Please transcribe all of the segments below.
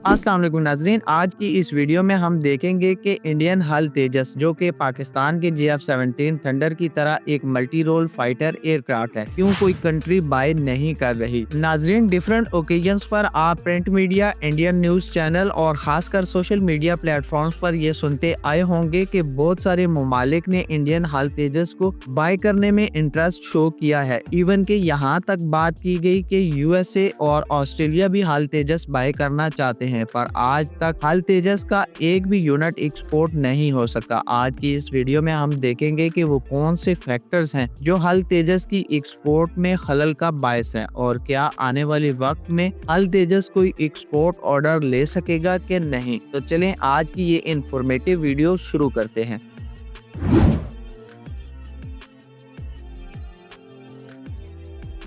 अस्सलाम वालेकुम नाजरीन, आज की इस वीडियो में हम देखेंगे कि इंडियन हल तेजस जो कि पाकिस्तान के JF-17 थंडर की तरह एक मल्टी रोल फाइटर एयरक्राफ्ट है, क्यों कोई कंट्री बाय नहीं कर रही। नाजरीन, डिफरेंट ओकेजन्स पर आप print media, Indian news channel और खासकर सोशल मीडिया प्लेटफॉर्म्स पर ये सुनते आए होंगे कि बहुत सारे ममालिक ने इंडियन हल तेजस को बाय करने में इंटरेस्ट शो किया है। इवन के यहाँ तक बात की गई कि USA और ऑस्ट्रेलिया भी हल तेजस बाय करना चाहते हैं, पर आज तक हल तेजस का एक भी यूनिट एक्सपोर्ट नहीं हो सका। आज की इस वीडियो में हम देखेंगे कि वो कौन से फैक्टर्स हैं जो हल तेजस की एक्सपोर्ट में खलल का बायस है और क्या आने वाले वक्त में हल तेजस कोई एक्सपोर्ट ऑर्डर ले सकेगा कि नहीं। तो चलें आज की ये इंफॉर्मेटिव वीडियो शुरू करते हैं।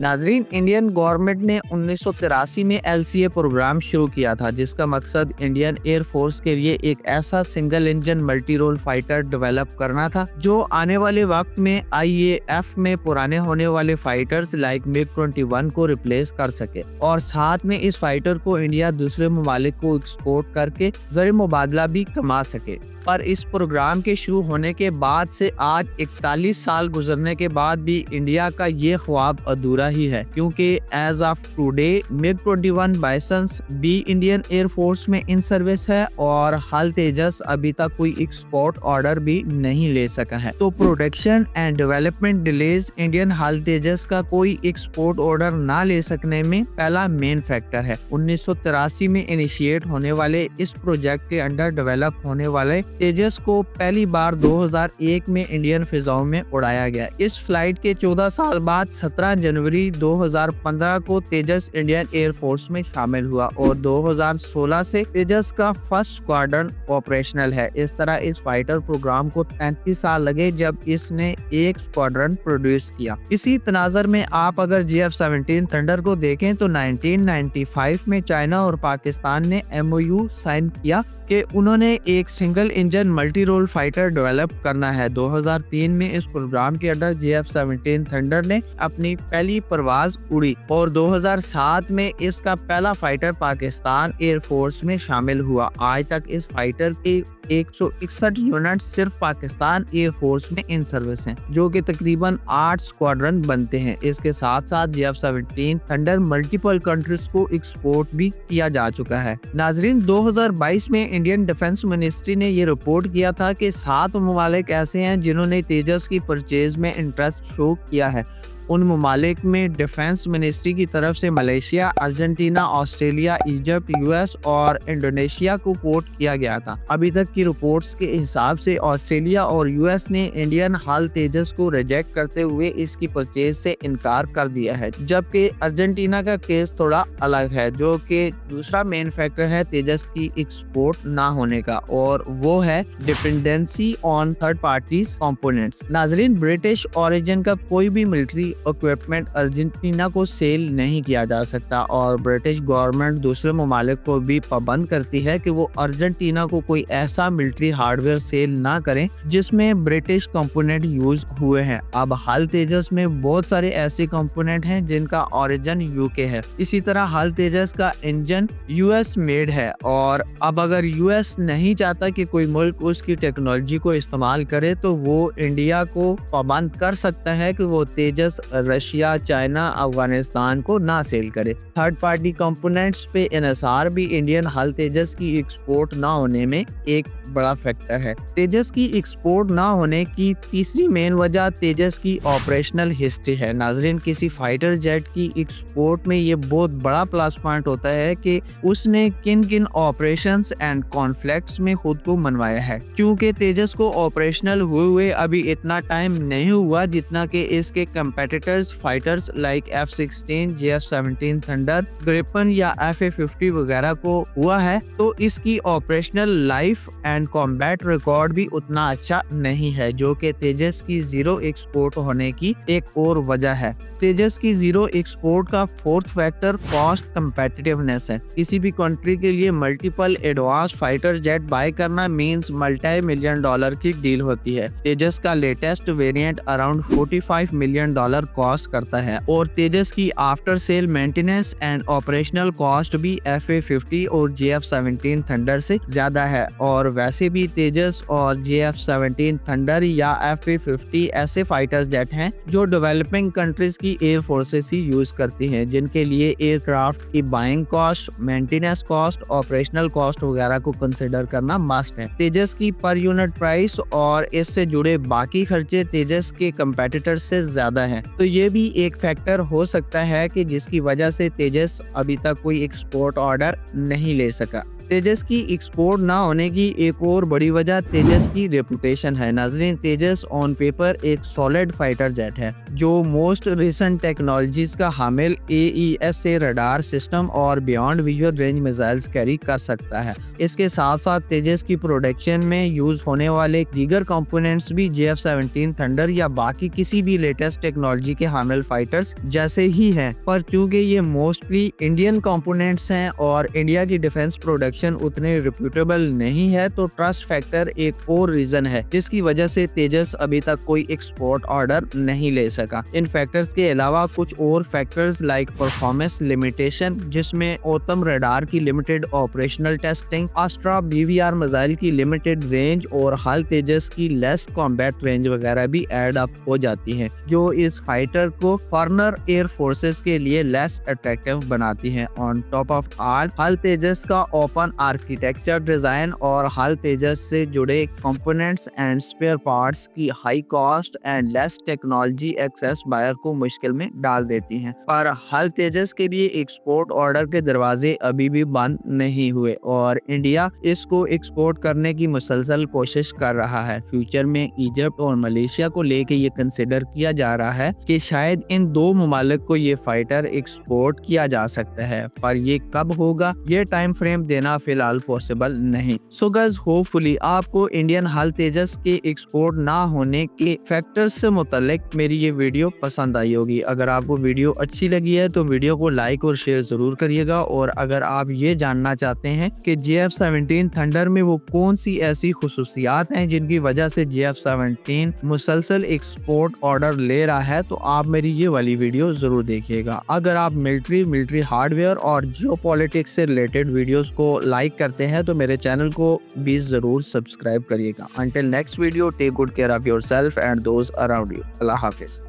नाजरीन, इंडियन गवर्नमेंट ने 1983 में LCA प्रोग्राम शुरू किया था, जिसका मकसद इंडियन एयर फोर्स के लिए एक ऐसा single engine multi role fighter develop करना था जो आने वाले वक्त में IAF में पुराने होने वाले फाइटर्स लाइक MiG-21 को रिप्लेस कर सके और साथ में इस फाइटर को इंडिया दूसरे ममालिक को एक्सपोर्ट करके ज़र मुबादला भी कमा सके। पर इस प्रोग्राम के शुरू होने के बाद से आज 41 साल गुजरने के बाद भी इंडिया का ये ख्वाब अधूरा ही है, क्योंकि एज ऑफ टुडे MiG-21 बाइसंस भी इंडियन एयर फोर्स में इन सर्विस है और हल तेजस अभी तक कोई एक्सपोर्ट ऑर्डर भी नहीं ले सका है। तो production and development delays Indian हल तेजस का कोई एक्सपोर्ट ऑर्डर ना ले सकने में पहला मेन फैक्टर है। 1983 में इनिशिएट होने वाले इस प्रोजेक्ट के अंडर डेवलप होने वाले तेजस को पहली बार 2001 में इंडियन फिजाओं में उड़ाया गया। इस फ्लाइट के 14 साल बाद 17 जनवरी 2015 को तेजस इंडियन एयर फोर्स में शामिल हुआ और 2016 से तेजस का फर्स्ट स्क्वाड्रन ऑपरेशनल है। इस तरह इस फाइटर प्रोग्राम को 35 साल लगे जब इसने एक स्क्वाड्रन प्रोड्यूस किया। इसी तनाजर में आप अगर JF-17 थंडर को देखें तो 1995 में चाइना और पाकिस्तान ने MOU साइन किया कि उन्होंने एक single engine multi role fighter develop करना है। 2003 में इस प्रोग्राम के अंडर JF-17 थंडर ने अपनी पहली परवाज उड़ी और 2007 में इसका पहला फाइटर पाकिस्तान एयर फोर्स में शामिल हुआ। आज तक इस फाइटर के 161 यूनिट सिर्फ पाकिस्तान एयर फोर्स में इन सर्विस हैं, जो कि तकरीबन 8 स्क्वाड्रन बनते हैं। इसके साथ साथ JF-17 थंडर मल्टीपल कंट्रीज को एक्सपोर्ट भी किया जा चुका है। नाजरीन, 2022 में इंडियन डिफेंस मिनिस्ट्री ने ये रिपोर्ट किया था कि 7 ममालिक ऐसे हैं जिन्होंने तेजस की परचेज में इंटरेस्ट शो किया है। उन ममालिक में डिफेंस मिनिस्ट्री की तरफ से Malaysia, Argentina, Australia, Egypt, US और इंडोनेशिया को कोट किया गया था। अभी तक की रिपोर्ट्स के हिसाब से ऑस्ट्रेलिया और US ने इंडियन हल तेजस को रिजेक्ट करते हुए इसकी परचेज से इनकार कर दिया है, जबकि अर्जेंटीना का केस थोड़ा अलग है, जो कि दूसरा मेन फैक्टर है तेजस की एक्सपोर्ट ना होने का, और वो है dependency on third parties components. नाजरीन, ब्रिटिश ओरिजिन का कोई भी मिलिट्री इक्विपमेंट अर्जेंटीना को सेल नहीं किया जा सकता और ब्रिटिश गवर्नमेंट दूसरे ममालिक को भी पाबंद करती है कि वो अर्जेंटीना को कोई ऐसा मिलिट्री हार्डवेयर सेल ना करें जिसमें ब्रिटिश कंपोनेंट यूज हुए हैं। अब हल तेजस में बहुत सारे ऐसे कंपोनेंट हैं जिनका ओरिजिन UK है। इसी तरह हल तेजस का इंजन US मेड है और अब अगर US नहीं चाहता कि कोई मुल्क उसकी टेक्नोलॉजी को इस्तेमाल करे तो वो इंडिया को पाबंद कर सकता है कि वो तेजस रशिया, चाइना, अफगानिस्तान को ना सेल करे। थर्ड पार्टी कंपोनेंट्स पे इन्हिसार भी इंडियन हल तेजस की एक्सपोर्ट ना होने में एक बड़ा फैक्टर है। तेजस की एक्सपोर्ट ना होने की तीसरी मेन वजह तेजस की ऑपरेशनल हिस्ट्री है। नाजरीन, किसी फाइटर जेट की एक्सपोर्ट में ये बहुत बड़ा प्लस पॉइंट होता है कि उसने किन किन ऑपरेशंस एंड कॉन्फ्लिक्ट्स में खुद को मनवाया है। क्योंकि तेजस को ऑपरेशनल हुए अभी इतना टाइम नहीं हुआ जितना कि इसके competitors fighters like F-16, JF-17 thunder, Gripen या FA-50 वगैरह को हुआ है। तो इसकी operational life and and combat record भी उतना अच्छा नहीं है, जो कि तेजस की जीरो एक्सपोर्ट होने की एक और वजह है। तेजस की जीरो एक्सपोर्ट का फोर्थ फैक्टर कॉस्ट कंपेटिटिवनेस है। किसी भी कंट्री के लिए multiple advance fighter jet buy करना मींस मल्टी मिलियन डॉलर की डील होती है। तेजस का latest variant around $45 million cost करता है और तेजस की after sale maintenance and operational cost भी FA-50 और JF-17 थंडर से ज्यादा है। और वैसे भी तेजस और JF-17 थंडर या FA-50 ऐसे फाइटर जेट हैं जो डेवलपिंग कंट्रीज की एयर फोर्सेस ही यूज करती हैं, जिनके लिए एयरक्राफ्ट की buying cost, maintenance cost, operational cost वगैरह को कंसिडर करना मस्ट है। तेजस की पर यूनिट प्राइस और इससे जुड़े बाकी खर्चे तेजस के कंपेटिटर से ज्यादा हैं, तो ये भी एक फैक्टर हो सकता है कि जिसकी वजह से तेजस अभी तक कोई एक्सपोर्ट ऑर्डर नहीं ले सका। तेजस की एक्सपोर्ट ना होने की एक और बड़ी वजह तेजस की रेपुटेशन है। नाज़रीन, तेजस ऑन पेपर एक सॉलिड फाइटर जेट है जो मोस्ट रिसेंट टेक्नोलॉजीज का हामिल AES से रडार सिस्टम और beyond visual range missiles carry कर सकता है। इसके साथ साथ तेजस की प्रोडक्शन में यूज होने वाले दीगर कंपोनेंट्स भी JF-17 थंडर या बाकी किसी भी लेटेस्ट टेक्नोलॉजी के हामिल फाइटर्स जैसे ही हैं, पर चूंकि ये मोस्टली इंडियन कंपोनेंट्स हैं और इंडिया की डिफेंस प्रोडक्शन उतने रिप्यूटेबल नहीं है, तो ट्रस्ट फैक्टर एक और रीजन है जिसकी वजह से तेजस अभी तक कोई एक्सपोर्ट ऑर्डर नहीं ले सका। इन फैक्टर्स के अलावा कुछ और फैक्टर्स लाइक परफॉर्मेंस लिमिटेशन, जिसमें ओतम रडार की limited operational testing, Astra BVR missile की लिमिटेड रेंज और हाल तेजस की लेस कॉम्बैट रेंज वगैरह भी एड अप हो जाती है, जो इस फाइटर को फॉरेनर एयर फोर्सेस के लिए लेस अट्रैक्टिव बनाती है। On top of all, HAL Tejas का ओपन आर्किटेक्चर डिजाइन और हाल तेजस से जुड़े कंपोनेंट्स एंड स्पेयर पार्ट्स की high cost and less technology access buyer को मुश्किल में डाल देती हैं। पर हाल तेजस के लिए एक्सपोर्ट ऑर्डर के दरवाजे अभी भी बंद नहीं हुए और इंडिया इसको एक्सपोर्ट करने की मुसलसल कोशिश कर रहा है। फ्यूचर में इजिप्ट और मलेशिया को लेके ये कंसिडर किया जा रहा है कि शायद इन दो ममालिक को ये फाइटर एक्सपोर्ट किया जा सकता है, पर ये कब होगा ये टाइम फ्रेम देना फिलहाल पॉसिबल नहीं। सो गाइस, होपफुली आपको इंडियन हाल तेजस के एक्सपोर्ट ना होने के फैक्टर्स से मुतालिक मेरी ये वीडियो पसंद आई होगी। अगर आपको वीडियो अच्छी लगी है तो वीडियो को लाइक और शेयर जरूर करिएगा। और अगर आप ये जानना चाहते हैं कि JF-17 थंडर में वो कौन सी ऐसी खुसूसियात हैं जिनकी वजह से JF-17 मुसलसल एक्सपोर्ट ऑर्डर ले रहा है, तो आप मेरी ये वाली वीडियो जरूर देखिएगा। अगर आप मिलिट्री हार्डवेयर और जियोपॉलिटिक्स से रिलेटेड वीडियोस को लाइक करते हैं तो मेरे चैनल को भी जरूर सब्सक्राइब करिएगा। Until next video, take good care of yourself and those around you. अल्लाह हाफिज।